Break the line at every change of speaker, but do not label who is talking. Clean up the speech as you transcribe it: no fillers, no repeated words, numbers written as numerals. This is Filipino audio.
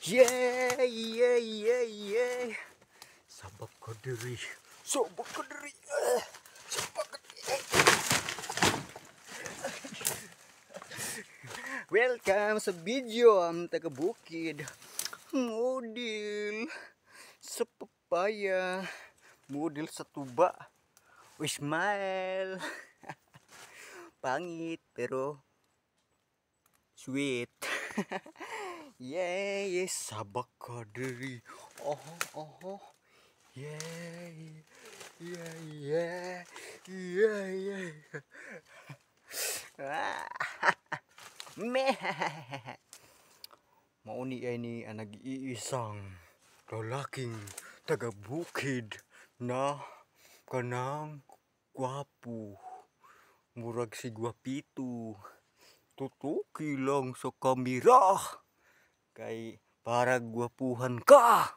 Yeay. Sabak ka diri. Sabak ka diri. Welcome sa video ang taga-bukid. Model sa papaya. Model sa tuba. We smile. Pangit pero sweet. Yay, sabak ka diri. Oh. Yay. Meh. Mauni ay ni ang nag-iisang lalaking taga-bukid na kanang gwapo. Murag si Gwapito. Tutuki lang sa kamera. Kay para gwapuhan ka.